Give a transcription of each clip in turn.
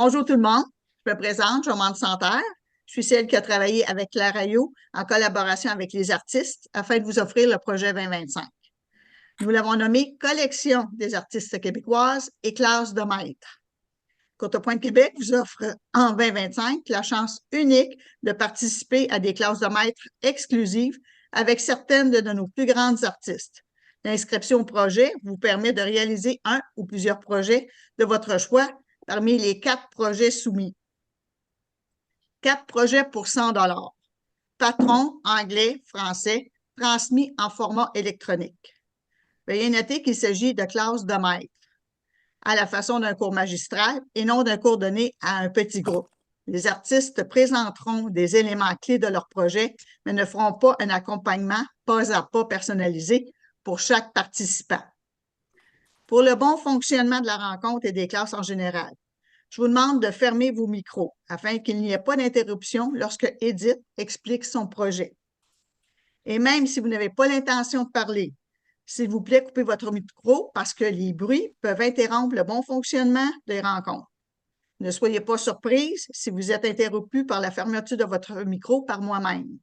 Bonjour tout le monde, je me présente, Jomande Santerre. Je suis celle qui a travaillé avec Claire Ayot en collaboration avec les artistes afin de vous offrir le projet 2025. Nous l'avons nommé Collection des artistes québécoises et classe de maître. Courtepointe Québec vous offre en 2025 la chance unique de participer à des classes de maître exclusives avec certaines de nos plus grandes artistes. L'inscription au projet vous permet de réaliser un ou plusieurs projets de votre choix parmi les 4 projets soumis. 4 projets pour 100 $. Patron, anglais, français, transmis en format électronique. Veuillez noter qu'il s'agit de classes de maître, à la façon d'un cours magistral et non d'un cours donné à un petit groupe. Les artistes présenteront des éléments clés de leur projet, mais ne feront pas un accompagnement pas à pas personnalisé pour chaque participant. Pour le bon fonctionnement de la rencontre et des classes en général, je vous demande de fermer vos micros afin qu'il n'y ait pas d'interruption lorsque Edith explique son projet. Et même si vous n'avez pas l'intention de parler, s'il vous plaît, coupez votre micro parce que les bruits peuvent interrompre le bon fonctionnement des rencontres. Ne soyez pas surprise si vous êtes interrompu par la fermeture de votre micro par moi-même.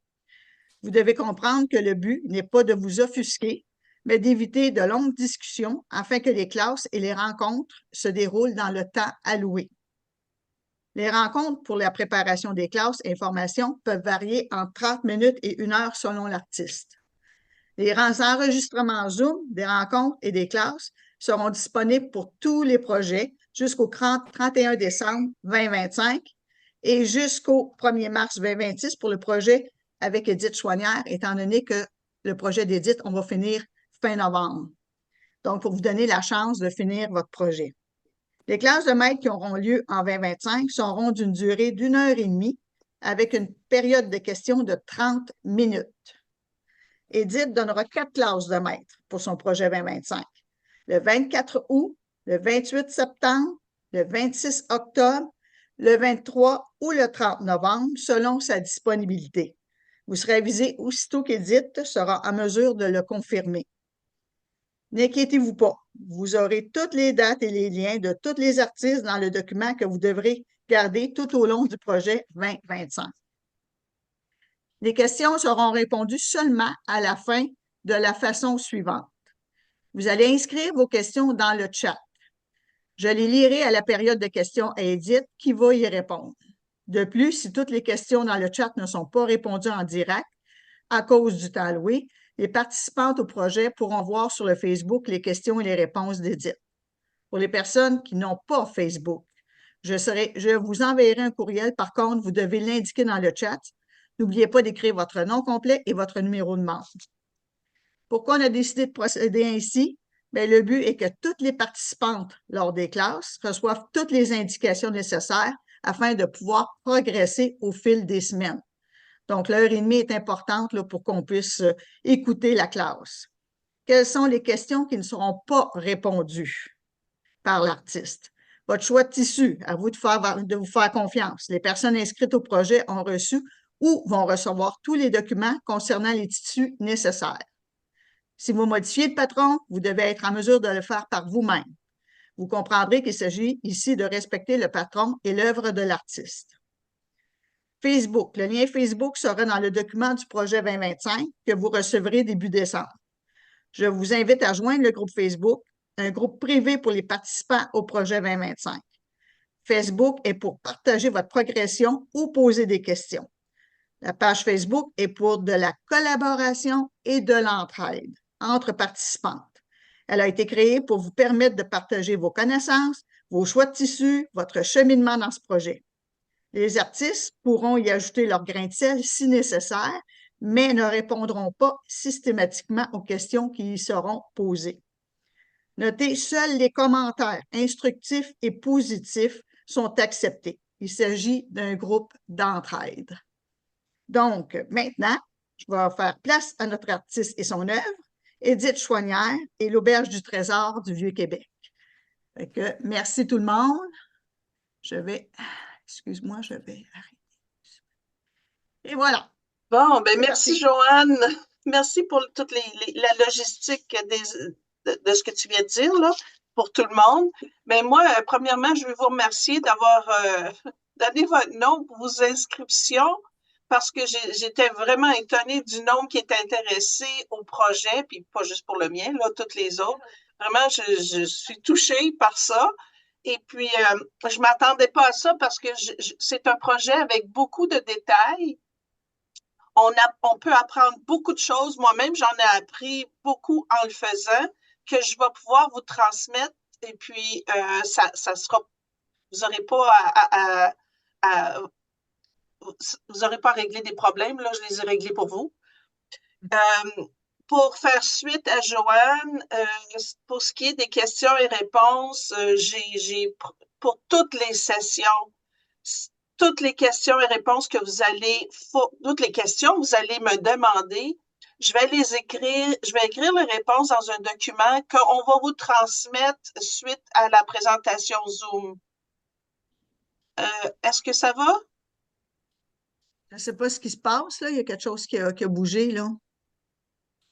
Vous devez comprendre que le but n'est pas de vous offusquer, mais d'éviter de longues discussions afin que les classes et les rencontres se déroulent dans le temps alloué. Les rencontres pour la préparation des classes et formations peuvent varier entre 30 minutes et 1 heure selon l'artiste. Les enregistrements Zoom des rencontres et des classes seront disponibles pour tous les projets jusqu'au 31 décembre 2025 et jusqu'au 1er mars 2026 pour le projet avec Edith Chouanière, étant donné que le projet d'Edith, on va finir fin novembre. Donc, pour vous donner la chance de finir votre projet. Les classes de maître qui auront lieu en 2025 seront d'une durée d'1 heure et demie avec une période de questions de 30 minutes. Edith donnera 4 classes de maître pour son projet 2025. Le 24 août, le 28 septembre, le 26 octobre, le 23 ou le 30 novembre, selon sa disponibilité. Vous serez avisé aussitôt qu'Edith sera en mesure de le confirmer. N'inquiétez-vous pas, vous aurez toutes les dates et les liens de tous les artistes dans le document que vous devrez garder tout au long du projet 2025. Les questions seront répondues seulement à la fin de la façon suivante. Vous allez inscrire vos questions dans le chat. Je les lirai à la période de questions à Edith qui va y répondre. De plus, si toutes les questions dans le chat ne sont pas répondues en direct à cause du temps alloué, les participantes au projet pourront voir sur le Facebook les questions et les réponses d'Edith. Pour les personnes qui n'ont pas Facebook, je vous enverrai un courriel. Par contre, vous devez l'indiquer dans le chat. N'oubliez pas d'écrire votre nom complet et votre numéro de membre. Pourquoi on a décidé de procéder ainsi? Bien, le but est que toutes les participantes lors des classes reçoivent toutes les indications nécessaires afin de pouvoir progresser au fil des semaines. Donc, l'heure et demie est importante là, pour qu'on puisse écouter la classe. Quelles sont les questions qui ne seront pas répondues par l'artiste? Votre choix de tissu, à vous de vous faire confiance. Les personnes inscrites au projet ont reçu ou vont recevoir tous les documents concernant les tissus nécessaires. Si vous modifiez le patron, vous devez être en mesure de le faire par vous-même. Vous comprendrez qu'il s'agit ici de respecter le patron et l'œuvre de l'artiste. Facebook. Le lien Facebook sera dans le document du projet 2025 que vous recevrez début décembre. Je vous invite à joindre le groupe Facebook, un groupe privé pour les participants au projet 2025. Facebook est pour partager votre progression ou poser des questions. La page Facebook est pour de la collaboration et de l'entraide entre participantes. Elle a été créée pour vous permettre de partager vos connaissances, vos choix de tissus, votre cheminement dans ce projet. Les artistes pourront y ajouter leur grain de sel si nécessaire, mais ne répondront pas systématiquement aux questions qui y seront posées. Notez, seuls les commentaires instructifs et positifs sont acceptés. Il s'agit d'un groupe d'entraide. Donc, maintenant, je vais faire place à notre artiste et son œuvre, Edith Chouanière et l'Auberge du Trésor du Vieux-Québec. Merci tout le monde. Excuse-moi, je vais arrêter. Et voilà. Bon, ben merci Joanne. Merci pour toute la logistique de ce que tu viens de dire, là. pour tout le monde. Mais moi, premièrement, je veux vous remercier d'avoir donné votre nom pour vos inscriptions parce que j'étais vraiment étonnée du nombre qui est intéressé au projet, puis pas juste pour le mien, là, toutes les autres. Vraiment, je suis touchée par ça. Et puis, je m'attendais pas à ça parce que c'est un projet avec beaucoup de détails. On peut apprendre beaucoup de choses. Moi-même, j'en ai appris beaucoup en le faisant, que je vais pouvoir vous transmettre. Et puis, ça sera, vous n'aurez pas vous aurez pas à régler des problèmes. Là, je les ai réglés pour vous. Pour faire suite à Joanne, pour ce qui est des questions et réponses, pour toutes les sessions, toutes les questions et réponses que toutes les questions que vous allez me demander, je vais écrire les réponses dans un document qu'on va vous transmettre suite à la présentation Zoom. Est-ce que ça va? Je ne sais pas ce qui se passe, là. Il y a quelque chose qui a bougé, là.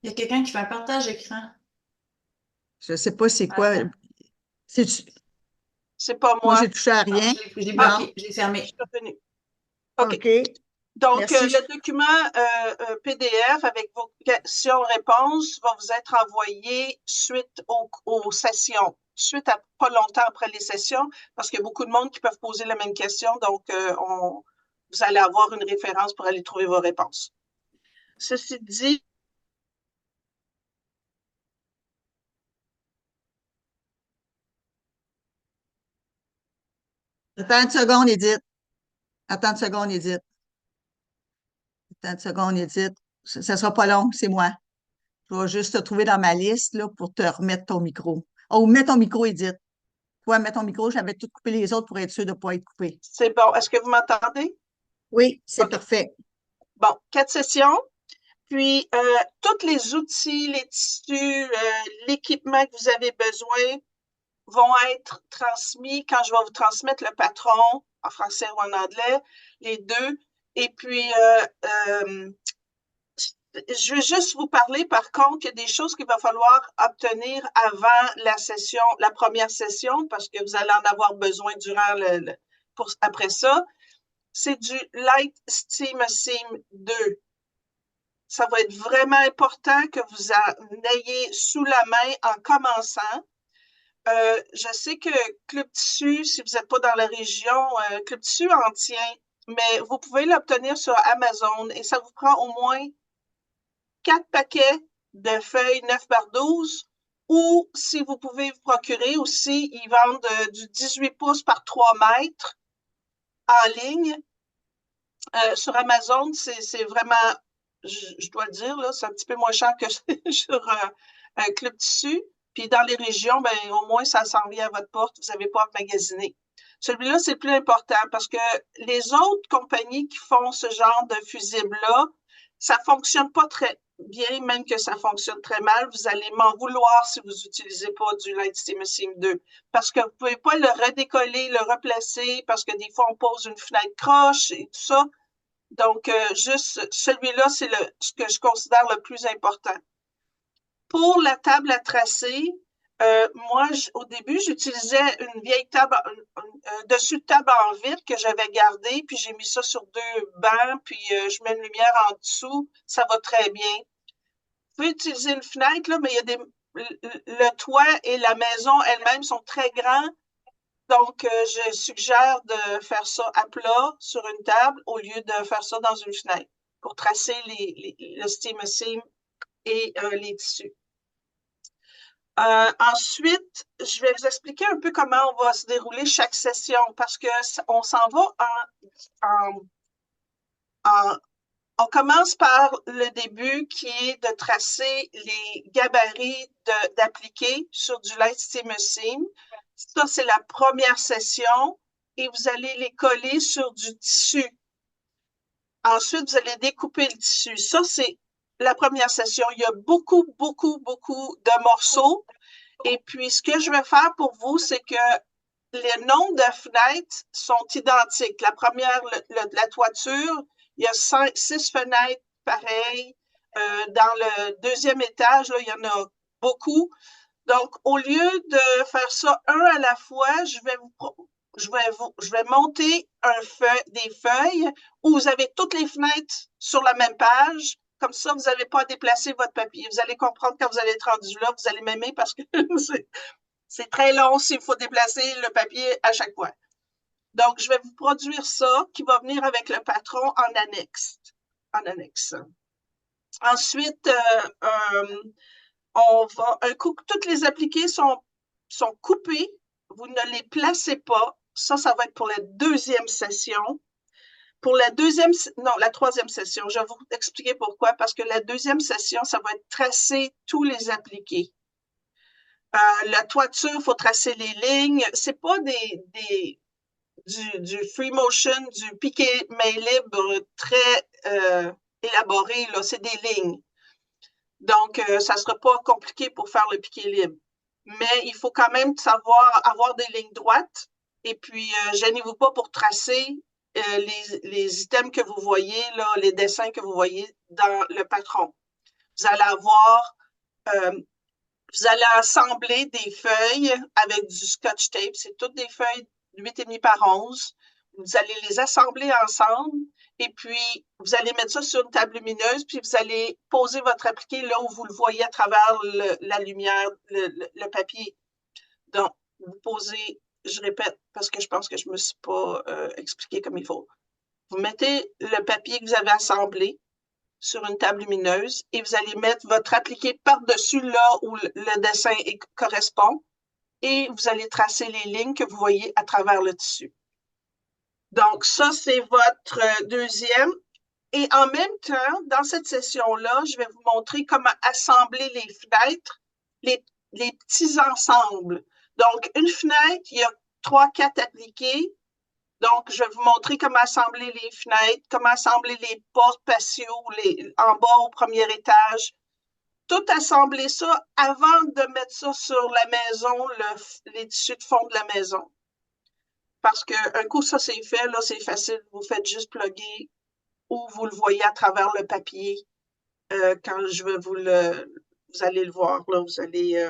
Il y a quelqu'un qui fait un partage écran. Je ne sais pas c'est quoi. C'est pas Moi, moi. j'ai touché à rien. Je l'ai bloqué, je l'ai fermé. Je suis revenue. OK. Donc, Merci. le document PDF avec vos questions-réponses va vous être envoyé suite aux sessions, suite à pas longtemps après les sessions, parce qu'il y a beaucoup de monde qui peuvent poser la même question. Donc, vous allez avoir une référence pour aller trouver vos réponses. Ceci dit, Attends une seconde, Edith. Attends une seconde, Edith. Attends une seconde, Edith. Ça ne sera pas long, c'est moi. Je vais juste te trouver dans ma liste là, pour te remettre ton micro. Oh, mets ton micro, Edith. Toi, mets ton micro. J'avais tout coupé les autres pour être sûr de ne pas être coupé. c'est bon. Est-ce que vous m'entendez? Oui, c'est OK. parfait. Bon, 4 sessions. Puis, tous les outils, les tissus, l'équipement que vous avez besoin vont être transmis quand je vais vous transmettre le patron en français ou en anglais, les deux. Et puis, je vais juste vous parler, par contre, qu'il y a des choses qu'il va falloir obtenir avant la première session, parce que vous allez en avoir besoin durant après ça. C'est du Light Steam Sim 2. Ça va être vraiment important que vous en ayez sous la main en commençant. Je sais que Club Tissu, si vous n'êtes pas dans la région, Club Tissu en tient, mais vous pouvez l'obtenir sur Amazon et ça vous prend au moins 4 paquets de feuilles 9 par 12 ou si vous pouvez vous procurer aussi, ils vendent du 18 pouces par 3 mètres en ligne. Sur Amazon, c'est vraiment, je dois le dire, là, c'est un petit peu moins cher que sur Club Tissu. Puis dans les régions, ben, au moins, ça s'en vient à votre porte. Vous n'avez pas à magasiner. Celui-là, c'est le plus important parce que les autres compagnies qui font ce genre de fusible-là, ça ne fonctionne pas très bien, même que ça fonctionne très mal. Vous allez m'en vouloir si vous n'utilisez pas du Light Steam Sim 2 parce que vous ne pouvez pas le redécoller, le replacer parce que des fois, on pose une fenêtre croche et tout ça. Donc, juste celui-là, c'est ce que je considère le plus important. Pour la table à tracer, moi, au début, j'utilisais une vieille table, dessus de table en vitre que j'avais gardée, puis j'ai mis ça sur 2 bancs, puis je mets une lumière en dessous, ça va très bien. Vous pouvez utiliser une fenêtre, là, mais il y a le toit et la maison elle-même sont très grands, donc je suggère de faire ça à plat sur une table au lieu de faire ça dans une fenêtre pour tracer le Steam Sim et les tissus. Ensuite, je vais vous expliquer un peu comment on va se dérouler chaque session parce qu'on s'en va on commence par le début qui est de tracer les gabarits d'appliquer sur du Light Steam Sim. Ça, c'est la première session et vous allez les coller sur du tissu. Ensuite, vous allez découper le tissu. Ça, c'est la première session. Il y a beaucoup, beaucoup, beaucoup de morceaux. Et puis, ce que je vais faire pour vous, c'est que les nombres de fenêtres sont identiques. La première, la toiture, il y a 6 fenêtres pareilles. Dans le deuxième étage, là, il y en a beaucoup. Donc, au lieu de faire ça un à la fois, je vais monter des feuilles où vous avez toutes les fenêtres sur la même page. Comme ça, vous n'avez pas à déplacer votre papier. Vous allez comprendre quand vous allez être rendu là, vous allez m'aimer parce que c'est très long s'il faut déplacer le papier à chaque fois. Donc, je vais vous produire ça qui va venir avec le patron en annexe. Ensuite, un coup que toutes les appliquées sont coupées, vous ne les placez pas. Ça va être pour la deuxième session. Pour la troisième session, je vais vous expliquer pourquoi. Parce que la deuxième session, ça va être tracer tous les appliqués. La toiture, il faut tracer les lignes. C'est pas du free motion, du piqué main libre très élaboré, là, c'est des lignes. Donc, ça ne sera pas compliqué pour faire le piqué libre. Mais il faut quand même savoir avoir des lignes droites. Et puis, gênez-vous pas pour tracer les items que vous voyez, là, les dessins que vous voyez dans le patron. Vous allez assembler des feuilles avec du scotch tape. C'est toutes des feuilles de 8,5 par 11. Vous allez les assembler ensemble et puis vous allez mettre ça sur une table lumineuse puis vous allez poser votre appliqué là où vous le voyez à travers la lumière, le papier. Donc, vous posez, je répète parce que je pense que je ne me suis pas expliqué comme il faut. Vous mettez le papier que vous avez assemblé sur une table lumineuse et vous allez mettre votre appliqué par-dessus là où le dessin correspond et vous allez tracer les lignes que vous voyez à travers le tissu. Donc, ça, c'est votre deuxième. Et en même temps, dans cette session-là, je vais vous montrer comment assembler les fenêtres, les petits ensembles. Donc, une fenêtre, il y a 3-4 appliqués. Donc, je vais vous montrer comment assembler les fenêtres, comment assembler les portes patio en bas au premier étage. Tout assembler ça avant de mettre ça sur la maison, les tissus de fond de la maison. Parce qu'un coup, ça c'est fait, là, c'est facile. Vous faites juste plugger ou vous le voyez à travers le papier. Quand je vais vous allez le voir, là, vous allez...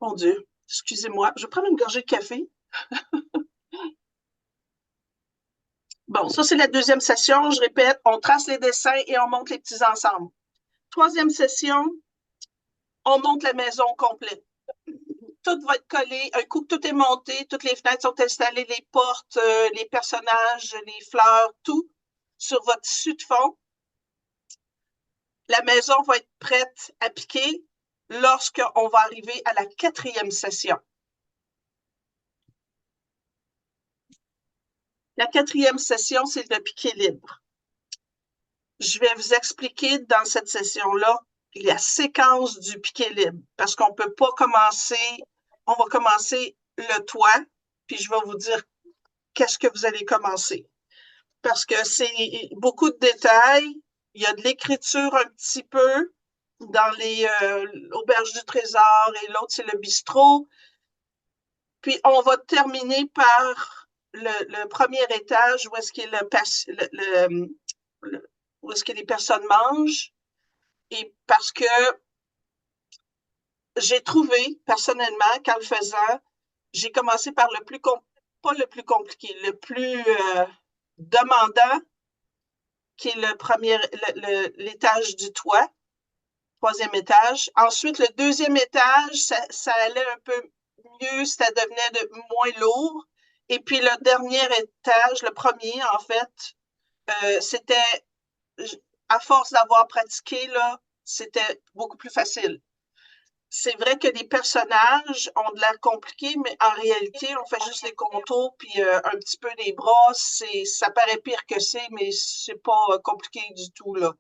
Mon Dieu, excusez-moi, je vais prendre une gorgée de café. Bon, ça, c'est la deuxième session. Je répète, on trace les dessins et on monte les petits ensembles. Troisième session, on monte la maison complète. Tout va être collé. Un coup que tout est monté, toutes les fenêtres sont installées, les portes, les personnages, les fleurs, tout sur votre tissu de fond. La maison va être prête à piquer lorsqu'on va arriver à la quatrième session. La quatrième session, c'est le piqué libre. Je vais vous expliquer dans cette session-là la séquence du piqué libre parce qu'on ne peut pas commencer, on va commencer le toit, puis je vais vous dire qu'est-ce que vous allez commencer. Parce que c'est beaucoup de détails, il y a de l'écriture un petit peu dans les auberges du trésor et l'autre, c'est le bistrot. Puis on va terminer par le premier étage où est-ce que où est-ce que les personnes mangent. Et parce que j'ai trouvé, personnellement, qu'en le faisant, j'ai commencé par pas le plus compliqué, le plus demandant, qui est l'étage du toit, troisième étage. Ensuite, le deuxième étage, ça allait un peu mieux, ça devenait moins lourd. Et puis, le dernier étage, le premier, en fait, c'était, à force d'avoir pratiqué, là, c'était beaucoup plus facile. C'est vrai que les personnages ont de l'air compliqués, mais en réalité, on fait juste les contours puis un petit peu les bras. Ça paraît pire que c'est, mais c'est pas compliqué du tout, là.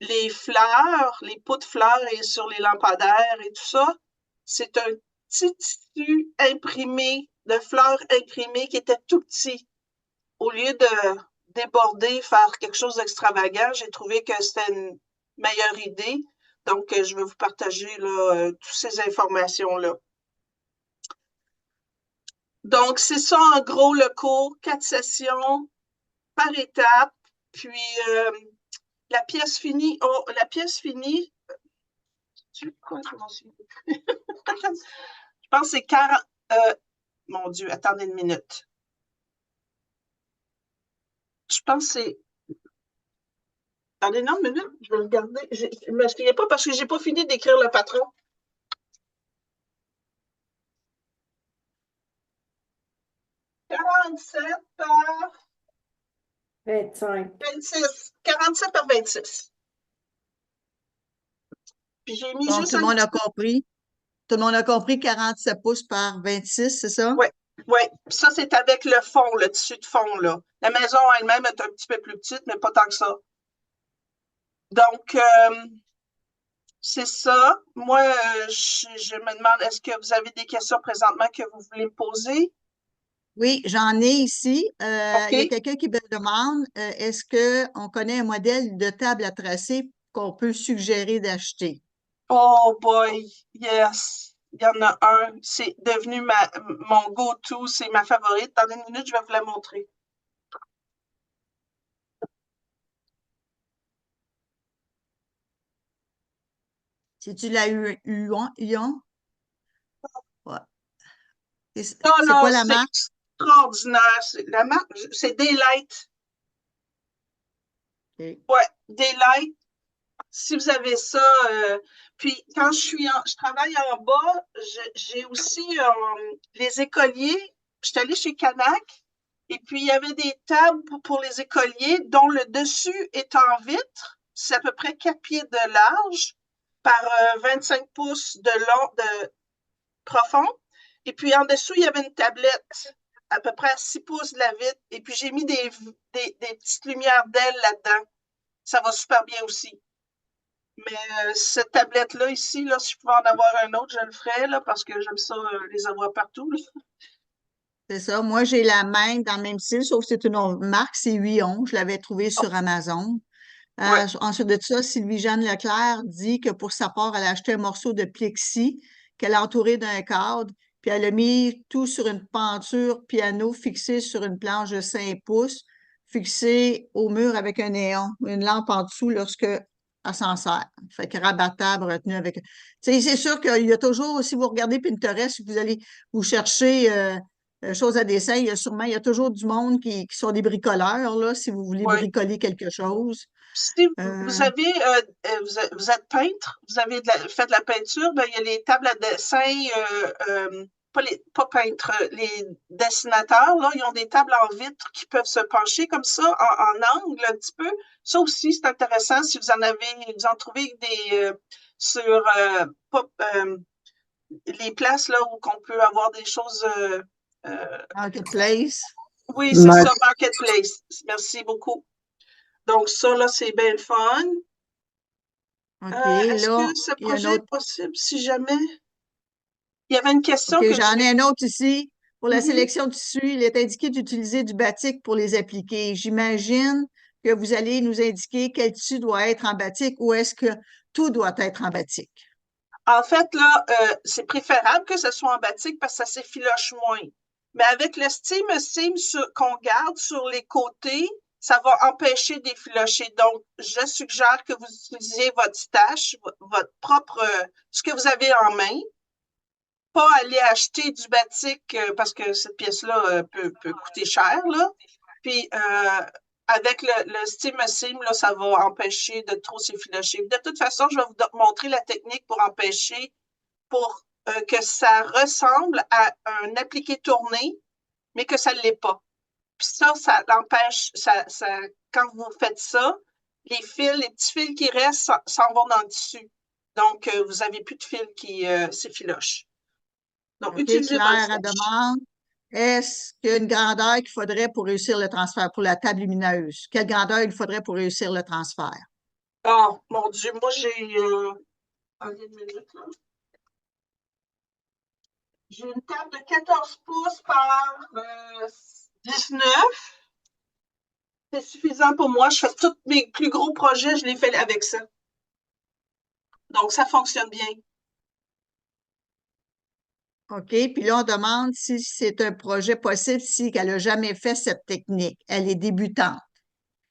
Les fleurs, les pots de fleurs et sur les lampadaires et tout ça, c'est un petit tissu imprimé, de fleurs imprimées qui était tout petit. Au lieu de déborder, faire quelque chose d'extravagant, j'ai trouvé que c'était une meilleure idée. Donc, je vais vous partager là, toutes ces informations-là. Donc, c'est ça en gros le cours, 4 sessions par étape. Puis, la pièce finie, Quoi, je m'en souviens. Je pense que c'est 40. Mon Dieu, attendez une minute. Je pense que c'est. Attendez, non, une minute, je vais regarder. Je ne me souviens pas parce que je n'ai pas fini d'écrire le patron. 47 par 25. 26. 47 par 26. Puis j'ai mis Donc, juste tout le monde a compris. Tout le monde a compris 47 pouces par 26, c'est ça? Oui, oui. Ça, c'est avec le fond, le tissu de fond, là. La maison elle-même est un petit peu plus petite, mais pas tant que ça. Donc, c'est ça. Moi, je me demande, est-ce que vous avez des questions présentement que vous voulez me poser? Oui, j'en ai ici. OK. Il y a quelqu'un qui me demande, est-ce qu'on connaît un modèle de table à tracer qu'on peut suggérer d'acheter? Oh boy, yes. Il y en a un. C'est devenu mon go-to, c'est ma favorite. Dans une minute, je vais vous la montrer. C'est-tu la Huon? Ouais. C'est Non, c'est non, quoi la c'est marque? extraordinaire. La marque, c'est Daylight. OK. Ouais, Daylight. Si vous avez ça, puis quand je travaille en bas, j'ai aussi les écoliers. Je suis allée chez Canac et puis il y avait des tables pour les écoliers dont le dessus est en vitre. C'est à peu près 4 pieds de large par 25 pouces de long, de profond. Et puis en dessous, il y avait une tablette à peu près à 6 pouces de la vitre. Et puis j'ai mis des petites lumières d'ailes là-dedans. Ça va super bien aussi. Mais cette tablette-là ici, là, si je pouvais en avoir un autre, je le ferais là, parce que j'aime ça les avoir partout. Là. C'est ça. Moi, j'ai la même dans le même style, sauf que c'est une autre marque, c'est Huon. Je l'avais trouvé Oh, sur Amazon. ouais. Ensuite de ça, Sylvie-Jeanne Leclerc dit que pour sa part, elle a acheté un morceau de plexi qu'elle a entouré d'un cadre, puis elle a mis tout sur une penture piano fixée sur une planche de 5 pouces, fixée au mur avec un néon, une lampe en dessous lorsque elle s'en sert. Fait que rabattable, retenu avec. Tu sais, c'est sûr qu'il y a toujours, si vous regardez Pinterest, si vous allez vous chercher choses à dessin, il y a toujours du monde qui sont des bricoleurs, là, si vous voulez Ouais. bricoler quelque chose. Si vous Euh, avez, vous êtes peintre, vous avez fait de la peinture, ben, il y a les tables à dessin, pas peintres, les dessinateurs, là, ils ont des tables en vitre qui peuvent se pencher comme ça, en angle un petit peu. Ça aussi, c'est intéressant si vous en trouvez sur les places là où on peut avoir des choses. Marketplace. Oui, c'est ça, Marketplace. Merci beaucoup. Donc, ça, là, c'est bien le fun. OK, Est-ce là, que ce il y a un projet autre. est possible si jamais? Il y avait une question OK, que j'en je ai un autre ici. Pour la Mhm. sélection de tissus, il est indiqué d'utiliser du batik pour les appliquer. J'imagine que vous allez nous indiquer quel tissu doit être en batik ou est-ce que tout doit être en batik? En fait, là, c'est préférable que ce soit en batik parce que ça s'effiloche moins. Mais avec le seam qu'on garde sur les côtés, ça va empêcher d'effilocher. Donc, je suggère que vous utilisiez votre stache, votre propre, ce que vous avez en main, pas aller acheter du batik parce que cette pièce-là peut coûter cher, là. Puis, avec le steam seam, là, ça va empêcher de trop s'effilocher. De toute façon, je vais vous montrer la technique pour empêcher, pour que ça ressemble à un appliqué tourné, mais que ça ne l'est pas. Puis ça l'empêche, quand vous faites ça, les petits fils qui restent s'en vont dans le tissu. Donc, vous n'avez plus de fils qui s'effilochent. Donc, OK, utilisez votre Claire, elle stache. demande, est-ce qu'il y a une grandeur qu'il faudrait pour réussir le transfert pour la table lumineuse? Quelle grandeur il faudrait pour réussir le transfert? Oh, mon Dieu, moi, j'ai... Attendez une minute, là. J'ai une table de 14 pouces par 19. C'est suffisant pour moi. Je fais tous mes plus gros projets, je les fais avec ça. Donc, ça fonctionne bien. OK, puis là, on demande si c'est un projet possible, si elle n'a jamais fait cette technique. Elle est débutante.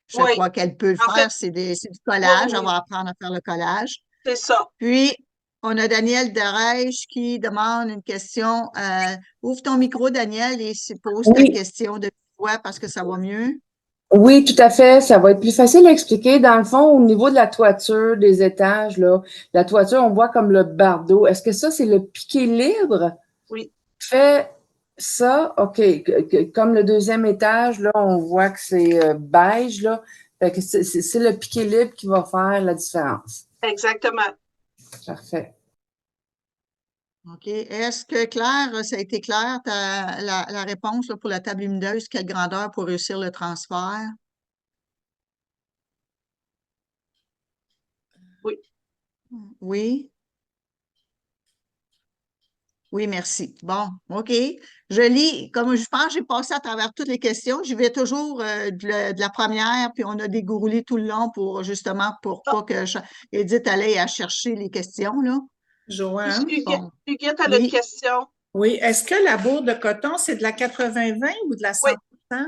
Je Oui, crois qu'elle peut le en fait, faire, c'est du oui, collage, oui, elle oui, va apprendre à faire le collage. c'est ça. Puis, On a Daniel Darèche qui demande une question. Ouvre ton micro, Daniel, et pose ta Oui, question de voix parce que ça va mieux. oui, tout à fait. Ça va être plus facile à expliquer. Dans le fond, au niveau de la toiture des étages, là, la toiture, on voit comme le bardeau. Est-ce que ça, c'est le piqué libre? Oui. Fait ça, OK. Comme le deuxième étage, là, on voit que c'est beige, là. Fait que c'est le piqué libre qui va faire la différence. Exactement. Parfait. OK. Est-ce que Claire, ça a été clair, la réponse là, pour la table lumineuse, quelle grandeur pour réussir le transfert? Oui. Oui. Oui, merci. Bon, OK. Je lis, comme je pense, j'ai passé à travers toutes les questions. Je vais toujours de la première, puis on a dégourlé tout le long pour justement pour Ah, pas que Edith allait à chercher les questions, là. Joanne? Bon, Huguette a une oui. question. Oui, est-ce que la bourre de coton, c'est de la 80-20 ou de la Oui, 100%?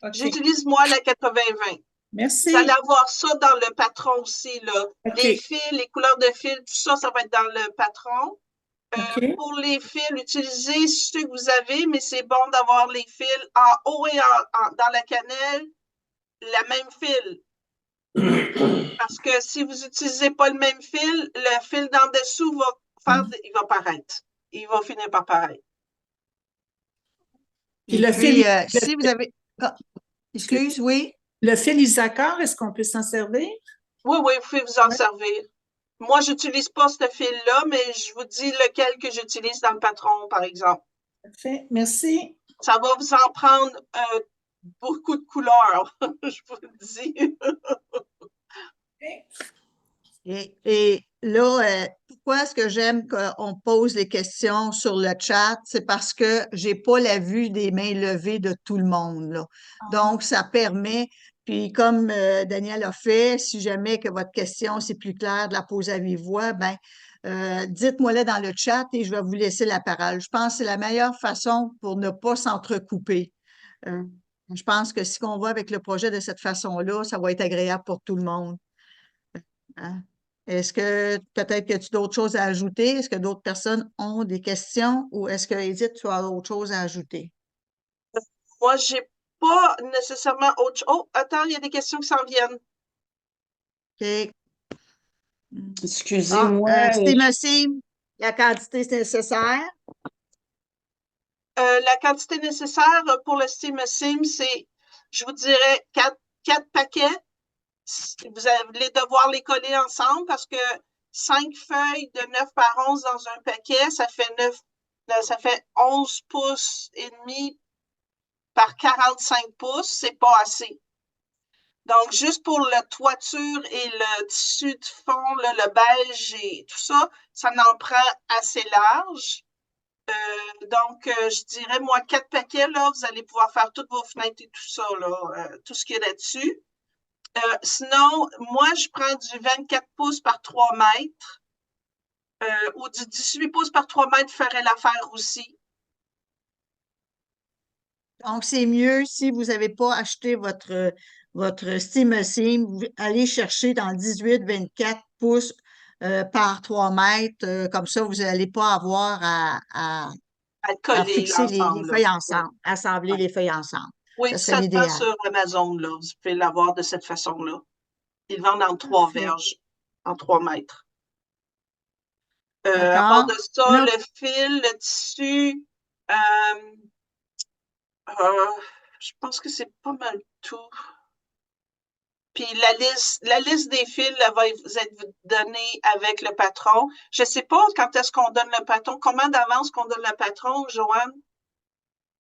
OK, j'utilise moi la 80-20. Vous merci. allez avoir ça dans le patron aussi, là. Les OK, fils, les couleurs de fils, tout ça, ça va être dans le patron. OK, Pour les fils, utilisez ceux que vous avez, mais c'est bon d'avoir les fils en haut et dans la cannelle, la même fil. Parce que si vous n'utilisez pas le même fil, le fil d'en dessous il va paraître. Il va finir par paraître. Puis Et le puis, fil, si vous avez... Ah, excuse, oui. le fil Isacor, est-ce qu'on peut s'en servir? Oui, oui, vous pouvez vous en Oui, servir. Moi, je n'utilise pas ce fil-là, mais je vous dis lequel que j'utilise dans le patron, par exemple. parfait, merci. Ça va vous en prendre beaucoup de couleurs, je vous le dis. Et là, pourquoi est-ce que j'aime qu'on pose les questions sur le chat? C'est parce que j'ai pas la vue des mains levées de tout le monde, là. Donc, ça permet, puis comme Daniel a fait, si jamais que votre question, c'est plus clair de la poser à vive voix, ben, dites-moi-le dans le chat et je vais vous laisser la parole. Je pense que c'est la meilleure façon pour ne pas s'entrecouper. Euh, je pense que si on va avec le projet de cette façon-là, ça va être agréable pour tout le monde. Hein? Est-ce que peut-être que tu as d'autres choses à ajouter? Est-ce que d'autres personnes ont des questions ou est-ce que Edith, tu as autre chose à ajouter? Moi, j'ai pas nécessairement autre chose. Oh, attends, il y a des questions qui s'en viennent. OK. Excusez-moi. Estimation, la quantité nécessaire. La quantité nécessaire pour le Steam Sim, c'est, je vous dirais, 4 paquets. Vous allez devoir les coller ensemble parce que 5 feuilles de 9 par 11 dans un paquet, ça fait 11 pouces et demi par 45 pouces, c'est pas assez. Donc, juste pour la toiture et le tissu de fond, là, le beige et tout ça, ça en prend assez large. Donc, je dirais, moi, 4 paquets, là, vous allez pouvoir faire toutes vos fenêtres et tout ça, là, tout ce qui est là-dessus. Sinon, moi, je prends du 24 pouces par 3 mètres ou du 18 pouces par 3 mètres ferait l'affaire aussi. Donc, c'est mieux si vous n'avez pas acheté votre SteamSim, vous allez chercher dans le 18-24 pouces par 3 mètres. Comme ça, vous n'allez pas avoir À à coller fixer les l'ensemble, là. feuilles ensemble, assembler Ouais. les feuilles ensemble. Oui, Ça ça serait se vend l'idéal. sur Amazon, là. Vous pouvez l'avoir de cette façon-là. Ils vendent en 3 Parfait. verges, en 3 mètres. À part D'accord? de ça, Là, le fil, le tissu, je pense que c'est pas mal tout. Puis la liste des fils, elle va vous être donnée avec le patron. Je ne sais pas quand est-ce qu'on donne le patron. Combien d'avance qu'on donne le patron, Joanne?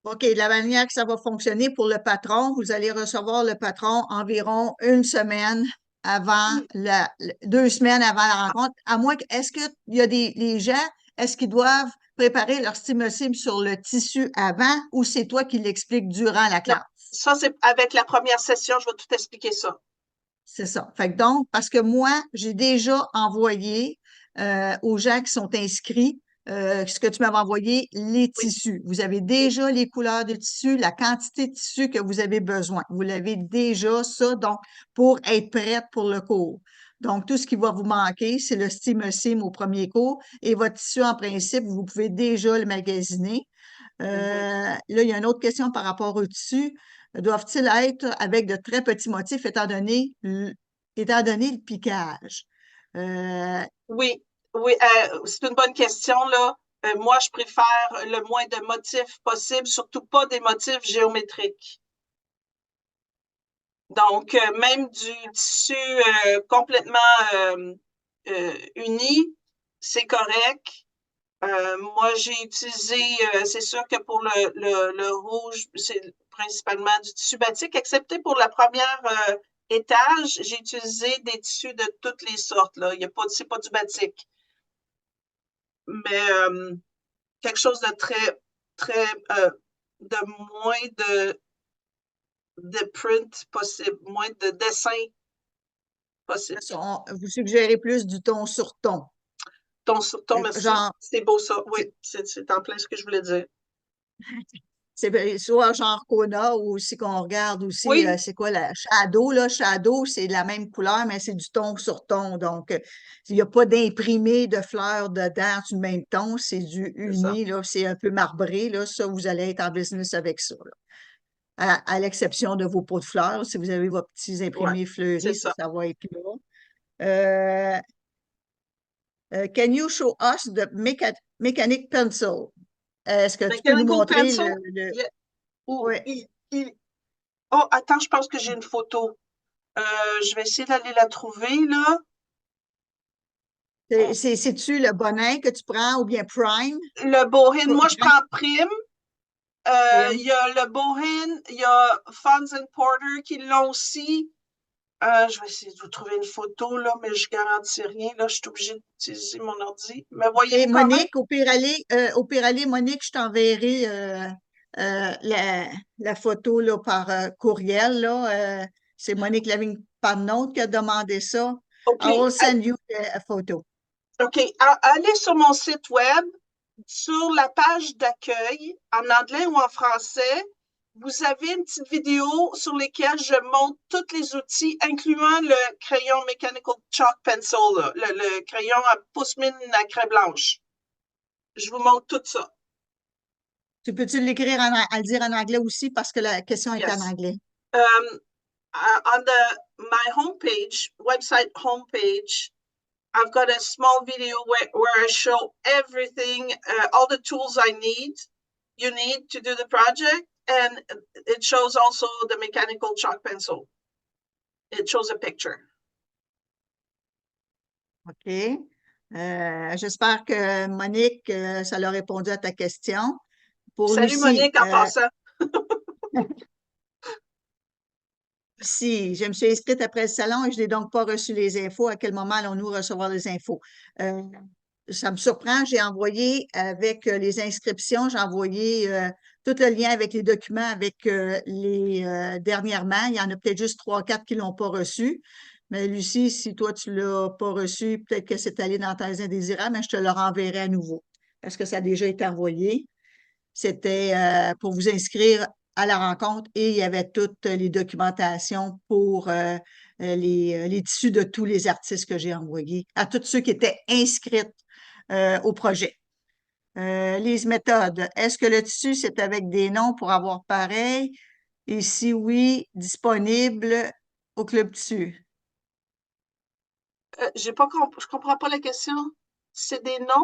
OK, de la manière que ça va fonctionner pour le patron, vous allez recevoir le patron environ une semaine avant 2 semaines avant la rencontre. À moins que, est-ce qu'il y a les gens, est-ce qu'ils doivent préparer leur SteamSim sur le tissu avant ou c'est toi qui l'expliques durant la Non, classe? ça, c'est avec la première session, je vais tout expliquer ça. C'est ça. Fait que donc, parce que moi, j'ai déjà envoyé aux gens qui sont inscrits ce que tu m'avais envoyé, les Oui, tissus. Vous avez oui. déjà les couleurs de tissu, la quantité de tissu que vous avez besoin. Vous l'avez déjà, ça, donc, pour être prête pour le cours. Donc, tout ce qui va vous manquer, c'est le Steam au premier cours et votre tissu, en principe, vous pouvez déjà le magasiner. Là, il y a une autre question par rapport au tissu. Doivent-ils être avec de très petits motifs étant donné le piquage? Oui, oui, c'est une bonne question, là. Moi, je préfère le moins de motifs possible, surtout pas des motifs géométriques. Donc, même du tissu complètement uni, c'est correct. Moi, j'ai utilisé, c'est sûr que pour le rouge, c'est principalement du tissu batik, excepté pour la première étage, j'ai utilisé des tissus de toutes les sortes, là. C'est pas du batik. Mais quelque chose de très, très, de moins de print possible, moins de dessin possible. Vous suggérez plus du ton sur ton. Ton sur ton, merci. Genre, C'est beau ça. Oui, c'est en plein ce que je voulais dire. c'est soit genre Kona ou aussi qu'on regarde aussi, Oui, c'est quoi la Shadow, là? Shadow, c'est la même couleur, mais c'est du ton sur ton. Donc, il n'y a pas d'imprimé de fleurs dedans du même ton, c'est du c'est ça. uni, là, c'est un peu marbré, là. Ça, vous allez être en business avec ça, là. À l'exception de vos pots de fleurs, si vous avez vos petits imprimés c'est fleuris, ça. ça va être là. Can you show us the mechanic pencil? Est-ce que tu peux nous Mechanical montrer pencil, yeah. Oui. Oh, attends, je pense que j'ai une photo. Je vais essayer d'aller la trouver, là. C'est-tu le bonnet que tu prends ou bien Prime? Le Bohin, moi, je prends Prime. Prime. Il y a le Bohin, il y a Fonz and Porter qui l'ont aussi. Je vais essayer de vous trouver une photo, là, mais je garantis rien. Là, je suis obligée d'utiliser mon ordi. Mais Et voyez-vous quand même? Monique, au pire aller, Monique, je t'enverrai la photo là, par courriel. Là. C'est Monique Lavigne-Parnaud qui a demandé ça. OK. I will send you a photo. OK. Allez sur mon site web, sur la page d'accueil, en anglais ou en français. Vous avez une petite vidéo sur laquelle je montre tous les outils, incluant le crayon Mechanical Chalk Pencil, là, le crayon à pousse-mine à craie blanche. Je vous montre tout ça. Tu peux-tu l'écrire à le dire en anglais aussi parce que la question est en Yes. anglais. On my homepage, website homepage, I've got a small video where I show everything, all the tools you need to do the project, and it shows also the mechanical chalk pencil. It shows a picture. OK. J'espère que Monique, ça l'a répondu à ta question. Pour Salut Lucie, Monique, en passant. si je me suis inscrite après le salon et je n'ai donc pas reçu les infos, à quel moment allons-nous recevoir les infos? Ça me surprend, j'ai envoyé avec les inscriptions, j'ai envoyé tout le lien avec les documents avec les dernièrement. Il y en a peut-être juste 3-4 qui ne l'ont pas reçu. Mais Lucie, si toi, tu ne l'as pas reçu, peut-être que c'est allé dans tes indésirables, mais je te le renverrai à nouveau parce que ça a déjà été envoyé. C'était pour vous inscrire à la rencontre et il y avait toutes les documentations pour les tissus de tous les artistes que j'ai envoyés, à tous ceux qui étaient inscrits au projet. Les méthodes. Est-ce que le tissu, c'est avec des noms pour avoir pareil? Et si oui, disponible au Club Tissu? Je comprends pas la question. C'est des noms?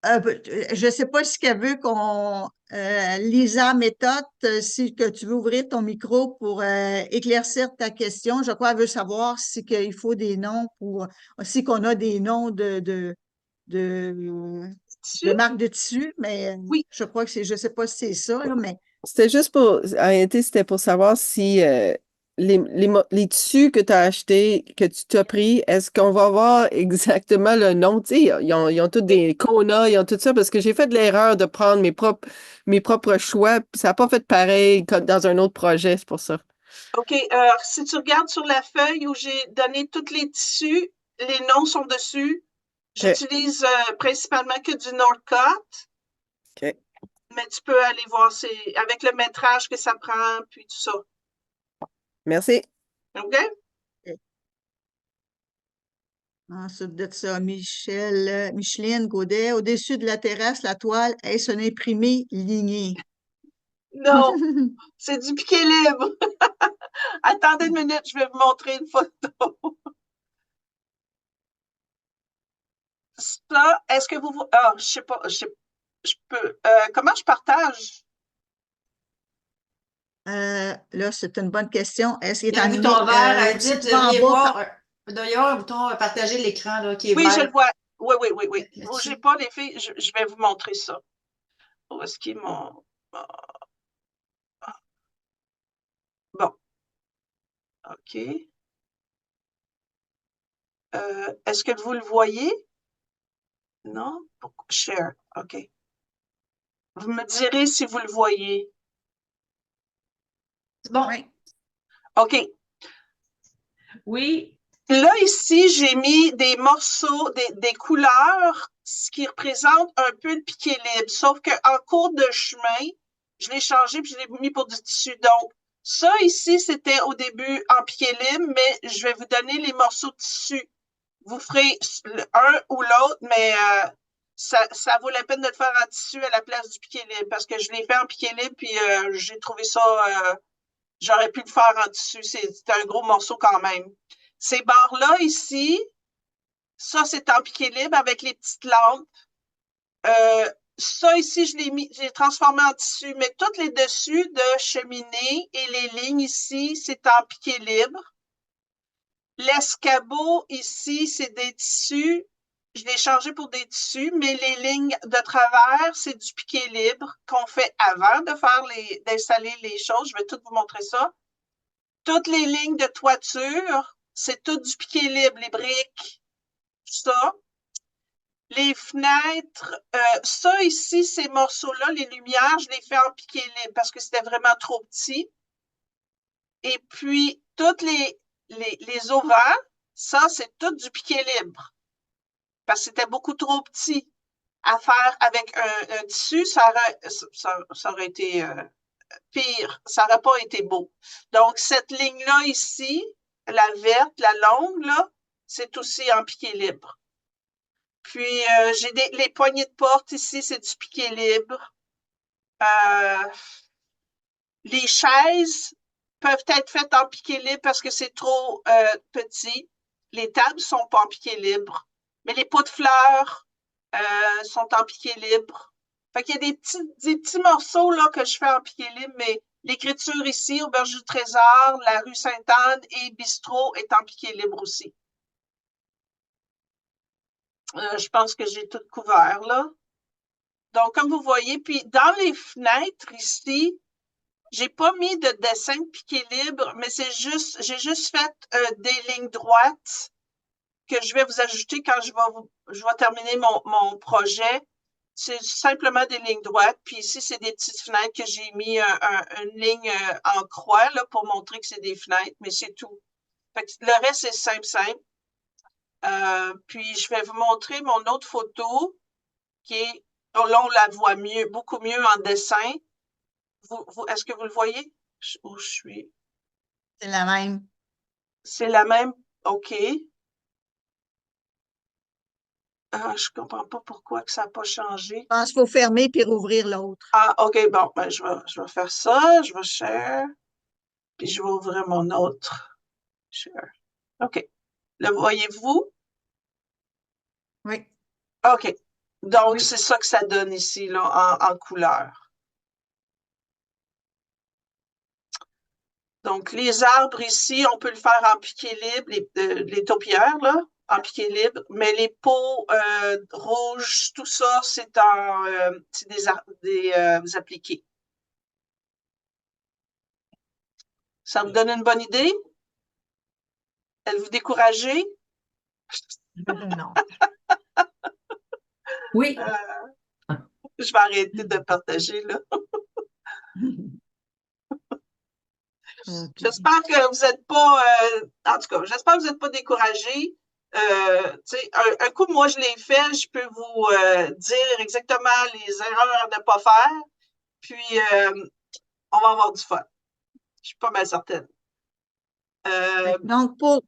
Je ne sais pas si qu'elle veut qu'on Lisa méthode, si que tu veux ouvrir ton micro pour éclaircir ta question. Je crois qu'elle veut savoir si qu'il faut des noms pour si qu'on a des noms de marques de tissu, mais Oui. je crois que je ne sais pas si c'est ça, là, mais C'était juste en réalité, c'était pour savoir si les tissus que tu as achetés, que tu t'as pris, est-ce qu'on va avoir exactement le nom? Tu sais, ils ont tous des Kona, ils ont tout ça, parce que j'ai fait de l'erreur de prendre mes propres choix, puis ça n'a pas fait pareil comme dans un autre projet, c'est pour ça. OK. Si tu regardes sur la feuille où j'ai donné tous les tissus, les noms sont dessus. J'utilise principalement que du Northcott. OK. Mais tu peux aller voir avec le métrage que ça prend, puis tout ça. Merci. OK? Ensuite de ça, Micheline Gaudet. Au-dessus de la terrasse, la toile, est-ce un imprimé ligné? Non, c'est du piqué libre. Attendez une minute, je vais vous montrer une photo. Ça, est-ce que vous... Ah, je sais pas, je peux... comment je partage? Là, c'est une bonne question. Est-ce qu'il Il est y a un animé? bouton vert, Si Edith, tu vas en bas, il doit y avoir un bouton partager l'écran là, qui est Oui, je le vert. vois. Oui, oui, oui, oui. Là-dessus. Bougez pas, les filles, je vais vous montrer ça. Où est-ce qu'ils m'ont... Bon, OK. Est-ce que vous le voyez? Non? Share, OK. Vous me direz si vous le voyez. C'est bon. oui. OK. Oui. Là, ici, j'ai mis des morceaux, des couleurs, ce qui représente un peu le piqué libre. Sauf qu'en cours de chemin, je l'ai changé puis je l'ai mis pour du tissu. Donc, ça ici, c'était au début en piqué libre, mais je vais vous donner les morceaux de tissu. Vous ferez un ou l'autre, mais ça vaut la peine de le faire en tissu à la place du piqué libre parce que je l'ai fait en piqué libre puis j'ai trouvé ça, j'aurais pu le faire en tissu. C'est un gros morceau quand même. Ces barres-là ici, ça c'est en piqué libre avec les petites lampes. Ça ici, j'ai transformé en tissu, mais toutes les dessus de cheminée et les lignes ici, c'est en piqué libre. L'escabeau ici, c'est des tissus. Je l'ai changé pour des tissus, mais les lignes de travers, c'est du piqué libre qu'on fait avant de faire d'installer les choses. Je vais tout vous montrer ça. Toutes les lignes de toiture, c'est tout du piqué libre, les briques, tout ça. Les fenêtres, ça ici, ces morceaux-là, les lumières, je les fais en piqué libre parce que c'était vraiment trop petit. Et puis, toutes les auvents, ça, c'est tout du piqué libre parce que c'était beaucoup trop petit à faire avec un tissu, ça aurait été pire, ça n'aurait pas été beau. Donc, cette ligne-là ici, la verte, la longue, là, c'est aussi en piqué libre. Puis, j'ai les poignées de porte ici, c'est du piqué libre. Les chaises peuvent être faites en piqué libre parce que c'est trop petit. Les tables sont pas en piqué libre. Mais les pots de fleurs sont en piqué libre. Fait qu'il y a des petits morceaux là, que je fais en piqué libre, mais l'écriture ici, Auberge du Trésor, la rue Sainte-Anne et Bistrot est en piqué libre aussi. Je pense que j'ai tout couvert là. Donc, comme vous voyez, puis dans les fenêtres ici, j'ai pas mis de dessin de piqué libre, mais j'ai juste fait des lignes droites que je vais vous ajouter quand je vais terminer mon projet. C'est simplement des lignes droites. Puis ici, c'est des petites fenêtres que j'ai mis une ligne en croix là, pour montrer que c'est des fenêtres, mais c'est tout. Fait que le reste, c'est simple. Puis je vais vous montrer mon autre photo qui est, oh, là, on la voit mieux, beaucoup mieux en dessin. Est-ce que vous le voyez? Où je suis? C'est la même. C'est la même? OK. Je comprends pas pourquoi que ça n'a pas changé. Je pense qu'il faut fermer puis rouvrir l'autre. Ah, OK, bon, ben, je vais faire ça. Je vais share. Puis je vais ouvrir mon autre. Share. OK. Le voyez-vous? Oui. OK. Donc, Oui. c'est ça que ça donne ici, là, en couleur. Donc, les arbres ici, on peut le faire en piqué libre, les taupières, là, en piqué libre, mais les pots rouges, tout ça, c'est des appliqués. Ça vous donne une bonne idée? Êtes-vous découragé? Non. Oui. Je vais arrêter de partager, là. J'espère que vous n'êtes pas, en tout cas, j'espère que vous n'êtes pas découragés. Un coup, moi, je l'ai fait, je peux vous dire exactement les erreurs à ne pas faire. Puis, on va avoir du fun. Je suis pas mal certaine. Donc, pour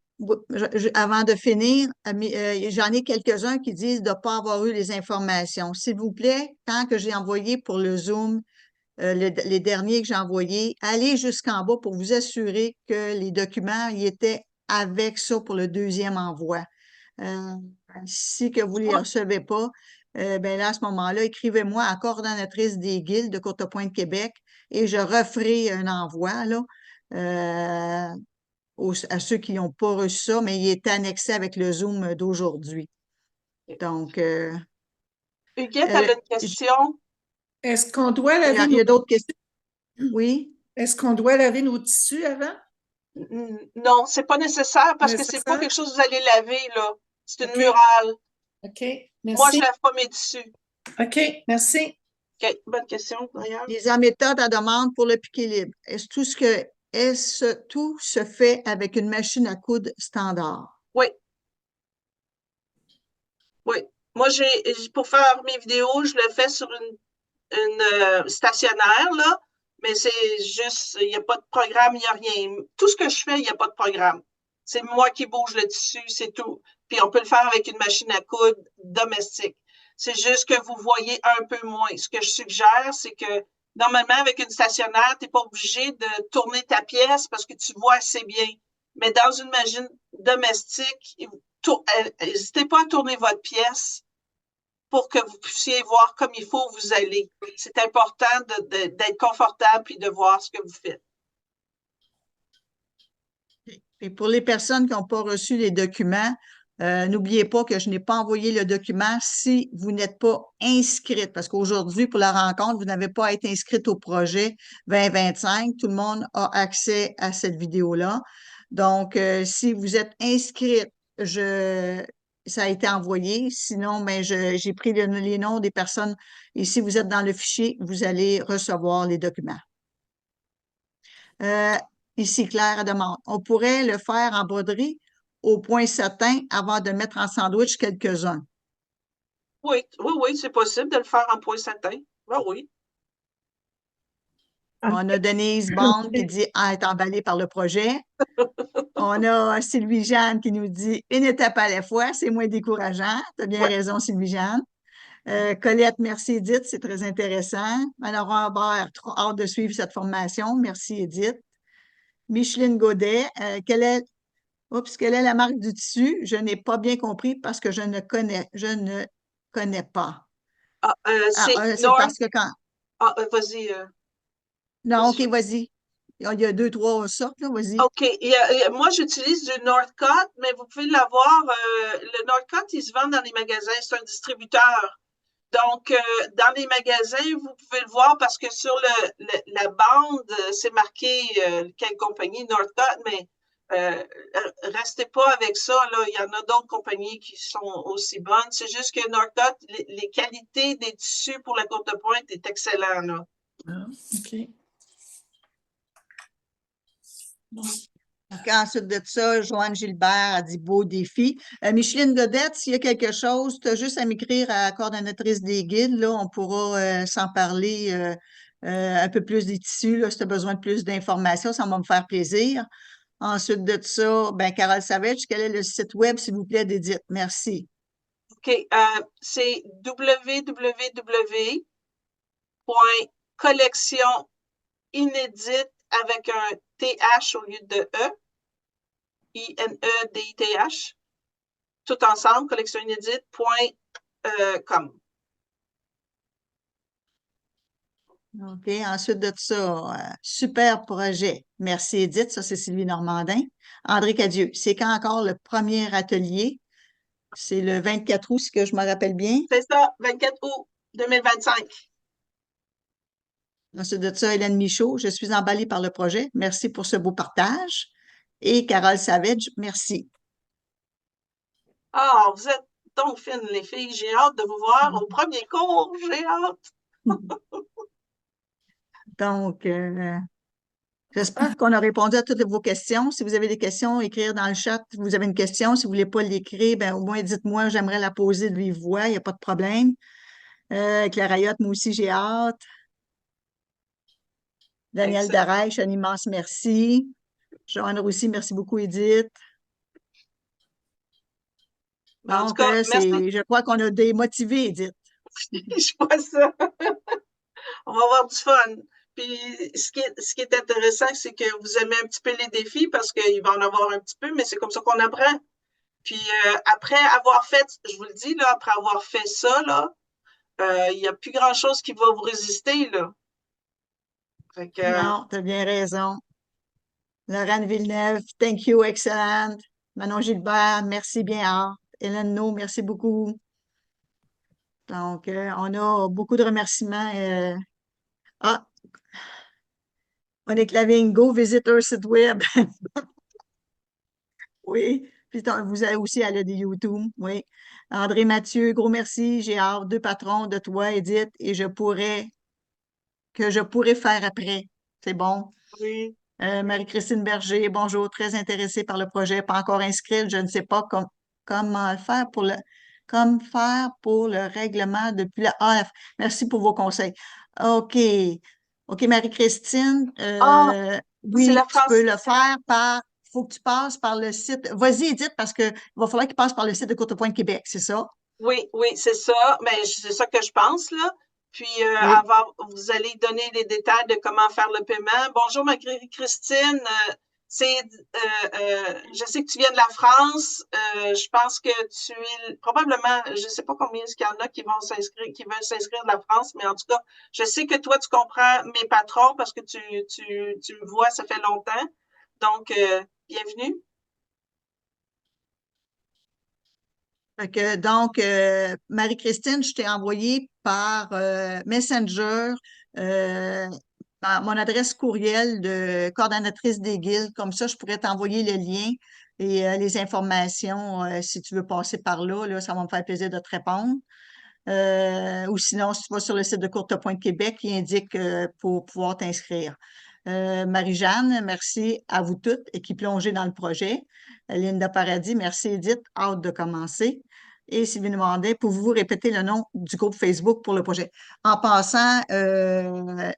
avant de finir, j'en ai quelques-uns qui disent de ne pas avoir eu les informations. S'il vous plaît, quand que j'ai envoyé pour le Zoom, les derniers que j'ai envoyés, allez jusqu'en bas pour vous assurer que les documents y étaient avec ça pour le deuxième envoi. Si que vous ne les recevez pas, ben là, à ce moment-là, écrivez-moi à coordonnatrice des guildes de Courtepointe, Québec, et je referai un envoi là, à ceux qui n'ont pas reçu ça, mais il est annexé avec le Zoom d'aujourd'hui. Donc, Huguette, elle a une question. Est-ce qu'on doit il laver y a d'autres questions? Oui? Est-ce qu'on doit laver nos tissus avant? Non, c'est pas nécessaire parce que c'est pas Nécessaire? quelque chose que vous allez laver, là. C'est une OK. murale. OK, Moi, je merci. lave pas mes tissus. OK, merci. OK, bonne question, d'ailleurs. Les méthode à demande pour le piqué libre. Est-ce tout se fait avec une machine à coudre standard? Oui. Oui. Moi, pour faire mes vidéos, je le fais sur une stationnaire, là, mais c'est juste, il n'y a pas de programme, il n'y a rien. Tout ce que je fais, il n'y a pas de programme. C'est moi qui bouge le tissu, c'est tout. Puis on peut le faire avec une machine à coudre domestique. C'est juste que vous voyez un peu moins. Ce que je suggère, c'est que normalement, avec une stationnaire, tu n'es pas obligé de tourner ta pièce parce que tu vois assez bien. Mais dans une machine domestique, n'hésitez pas à tourner votre pièce pour que vous puissiez voir comme il faut où vous allez. C'est important d'être confortable et de voir ce que vous faites. Et pour les personnes qui n'ont pas reçu les documents, n'oubliez pas que je n'ai pas envoyé le document si vous n'êtes pas inscrite, parce qu'aujourd'hui, pour la rencontre, vous n'avez pas à être inscrite au projet 2025. Tout le monde a accès à cette vidéo-là. Donc, si vous êtes inscrite, ça a été envoyé. Sinon, ben, j'ai pris les noms des personnes et si vous êtes dans le fichier, vous allez recevoir les documents. Ici, Claire demande, on pourrait le faire en broderie au point satin avant de mettre en sandwich quelques-uns. Oui, oui, oui, c'est possible de le faire en point satin. Ben oui. On a Denise Bond qui dit être emballée par le projet. On a Sylvie-Jeanne qui nous dit une étape à la fois, c'est moins décourageant. Tu as bien raison, Sylvie-Jeanne. Colette, merci Edith, c'est très intéressant. Alors, Robert, trop hâte de suivre cette formation. Merci Edith. Micheline Godet, quelle est la marque du tissu? Je n'ai pas bien compris parce que je ne connais pas. C'est parce que quand. Vas-y. Non, OK, vas-y. Il y a 2, 3 sortes, là, vas-y. OK. Moi, j'utilise du Northcott, mais vous pouvez l'avoir. Le Northcott, il se vend dans les magasins. C'est un distributeur. Donc, dans les magasins, vous pouvez le voir parce que sur la bande, c'est marqué quelle compagnie, Northcott, mais restez pas avec ça. Là. Il y en a d'autres compagnies qui sont aussi bonnes. C'est juste que Northcott, les qualités des tissus pour la courtepointe est excellent. Là. OK. Donc, ensuite de ça, Joanne Gilbert a dit beau défi. Micheline Godette, s'il y a quelque chose, tu as juste à m'écrire à la coordonnatrice des guides. Là, on pourra s'en parler un peu plus des tissus. Là, si tu as besoin de plus d'informations, ça va me faire plaisir. Ensuite de ça, ben, Carole Savage, quel est le site web, s'il vous plaît, d'Edith? Merci. OK. C'est www.collectioninédite avec un TH au lieu de E. INEDITH. Tout ensemble, collectioninédite.com. OK. Ensuite de ça, super projet. Merci, Edith. Ça, c'est Sylvie Normandin. André Cadieux, c'est quand encore le premier atelier? C'est le 24 août, si que je me rappelle bien. C'est ça, 24 août 2025. Ensuite de ça, Hélène Michaud, je suis emballée par le projet. Merci pour ce beau partage. Et Carole Savage, merci. Ah, vous êtes donc fines, les filles. J'ai hâte de vous voir au premier cours. J'ai hâte. Donc, j'espère qu'on a répondu à toutes vos questions. Si vous avez des questions, écrire dans le chat. Si vous avez une question, si vous ne voulez pas l'écrire, ben, au moins dites-moi, j'aimerais la poser de vive voix, il n'y a pas de problème. Claire Ayotte, moi aussi, j'ai hâte. Daniel Excellent. Darèche, un immense merci. Joanne Roussy, merci beaucoup, Edith. Mais en tout Donc, cas, merci. je crois qu'on a démotivé, Edith. Je vois ça. On va avoir du fun. Puis, ce qui est intéressant, c'est que vous aimez un petit peu les défis parce qu'il va en avoir un petit peu, mais c'est comme ça qu'on apprend. Puis, après avoir fait, je vous le dis, là, après avoir fait ça, là, il n'y a plus grand-chose qui va vous résister, là. Fait que, Non, tu as bien raison. Lorraine Villeneuve, thank you, excellent. Manon Gilbert, merci bien hâte. Hélène No, merci beaucoup. Donc, on a beaucoup de remerciements. Ah, Monique Lavigne, go, visite leur site web. Oui. Puis vous allez aussi aller des YouTube. Oui. André Mathieu, gros merci. J'ai hâte, 2 patrons de toi, Edith, et je pourrais faire après. C'est bon. oui. Marie-Christine Berger, bonjour, très intéressée par le projet, pas encore inscrite, je ne sais pas comment le faire comme faire pour le règlement depuis la AF. Merci pour vos conseils. OK. OK, Marie-Christine, Ah, c'est oui, la tu peux France. le faire faut que tu passes par le site. Vas-y, Edith, parce qu'il va falloir qu'il passe par le site de Courtepointe Québec, c'est ça? Oui, oui, c'est ça. Mais c'est ça que je pense, là. Puis, Oui. vous allez donner les détails de comment faire le paiement. Bonjour, Christine. Je sais que tu viens de la France. Je pense que tu es probablement, je ne sais pas combien il y en a qui veulent s'inscrire de la France, mais en tout cas, je sais que toi, tu comprends mes patrons parce que tu me vois, ça fait longtemps. Donc, bienvenue. Donc, Marie-Christine, je t'ai envoyé par Messenger mon adresse courriel de coordonnatrice des guildes. Comme ça, je pourrais t'envoyer le lien et les informations si tu veux passer par là, ça va me faire plaisir de te répondre. Ou sinon, si tu vas sur le site de Courtepointe Québec, il indique pour pouvoir t'inscrire. Marie-Jeanne, merci à vous toutes et qui plongez dans le projet. Linda Paradis, merci Edith, hâte de commencer. Et Sylvie Normandin, pouvez-vous répéter le nom du groupe Facebook pour le projet? En passant,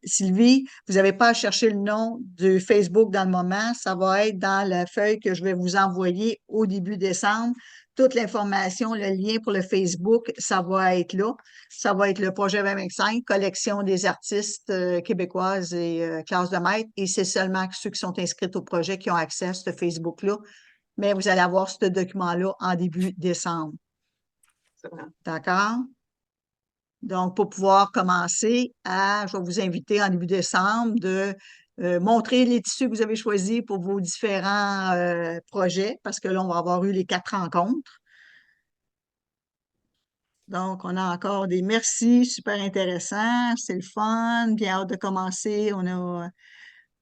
Sylvie, vous n'avez pas à chercher le nom du Facebook dans le moment. Ça va être dans la feuille que je vais vous envoyer au début décembre. Toute l'information, le lien pour le Facebook, ça va être là. Ça va être le projet 2025, collection des artistes québécoises et classes de maître. Et c'est seulement ceux qui sont inscrits au projet qui ont accès à ce Facebook-là. Mais vous allez avoir ce document-là en début décembre. D'accord? Donc, pour pouvoir commencer je vais vous inviter en début décembre de montrer les tissus que vous avez choisis pour vos différents projets, parce que là, on va avoir eu les 4 rencontres. Donc, on a encore des merci, super intéressant, c'est le fun, bien hâte de commencer, on a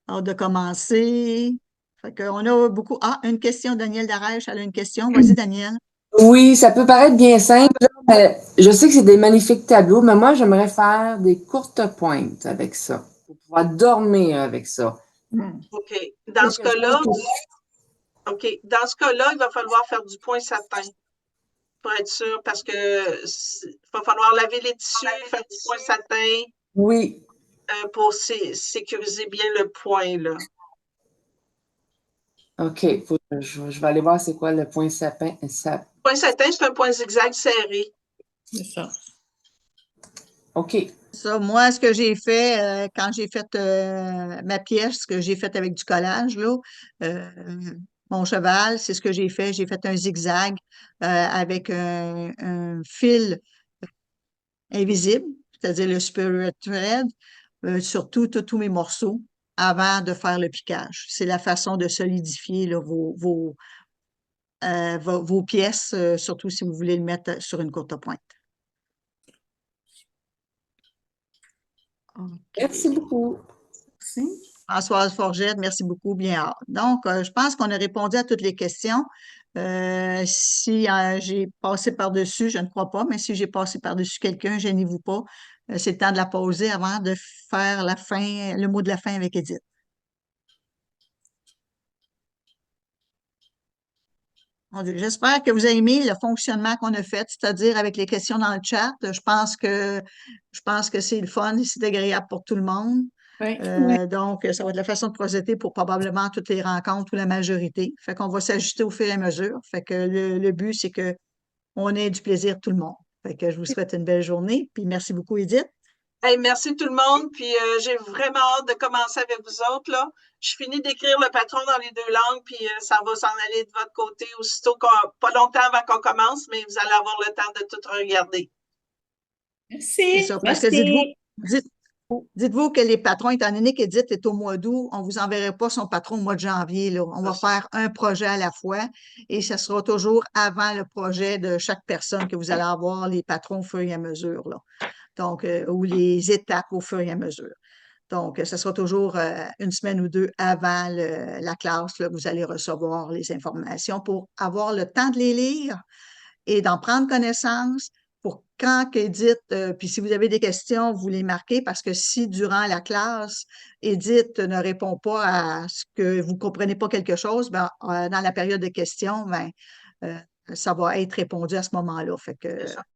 hâte de commencer. Fait qu'on a beaucoup. Ah, une question, Danielle Darèche, elle a une question. Vas-y, Danielle. Oui, ça peut paraître bien simple, là, mais je sais que c'est des magnifiques tableaux, mais moi, j'aimerais faire des courtes pointes avec ça, pour pouvoir dormir avec ça. OK. Dans ce cas-là, il va falloir faire du point satin pour être sûr, parce que va falloir laver les tissus, faire du point satin Oui, pour sécuriser bien le point, là. OK. Je vais aller voir c'est quoi le point sapin. Point satin, c'est un point zigzag serré. C'est ça. OK. Ça, moi, ce que j'ai fait quand j'ai fait ma pièce, ce que j'ai fait avec du collage, là, mon cheval, c'est ce que j'ai fait. J'ai fait un zigzag avec un fil invisible, c'est-à-dire le spirit thread, sur tous mes morceaux avant de faire le piquage. C'est la façon de solidifier là, vos pièces, surtout si vous voulez le mettre sur une courte pointe. OK. Merci beaucoup. Merci. Françoise Forgette, merci beaucoup, bien hâte. Donc, je pense qu'on a répondu à toutes les questions. Si j'ai passé par-dessus, je ne crois pas, mais si j'ai passé par-dessus quelqu'un, gênez-vous pas. C'est le temps de la poser avant de faire la fin, le mot de la fin avec Edith. Mon Dieu, j'espère que vous avez aimé le fonctionnement qu'on a fait, c'est-à-dire avec les questions dans le chat. Je pense que c'est le fun et c'est agréable pour tout le monde. Oui. Donc, ça va être la façon de procéder pour probablement toutes les rencontres ou la majorité. Fait qu'on va s'ajuster au fur et à mesure. Fait que le but, c'est que on ait du plaisir tout le monde. Fait que je vous souhaite une belle journée, puis merci beaucoup, Edith. Hey, merci tout le monde, puis j'ai vraiment hâte de commencer avec vous autres, là. Je finis d'écrire le patron dans les 2 langues, puis ça va s'en aller de votre côté aussitôt, pas longtemps avant qu'on commence, mais vous allez avoir le temps de tout regarder. C'est Merci. ça, parce que dites-vous que les patrons, étant donné qu'Edith est au mois d'août, on ne vous enverra pas son patron au mois de janvier, là. On va faire un projet à la fois et ça sera toujours avant le projet de chaque personne que vous allez avoir les patrons au fur et à mesure, là. Donc, ou les étapes au fur et à mesure. Donc, ce sera toujours une semaine ou 2 avant la classe, là, vous allez recevoir les informations pour avoir le temps de les lire et d'en prendre connaissance pour quand Edith, puis si vous avez des questions, vous les marquez parce que si durant la classe, Edith ne répond pas à ce que vous ne comprenez pas quelque chose, ben, dans la période de questions, ben, ça va être répondu à ce moment-là. Fait que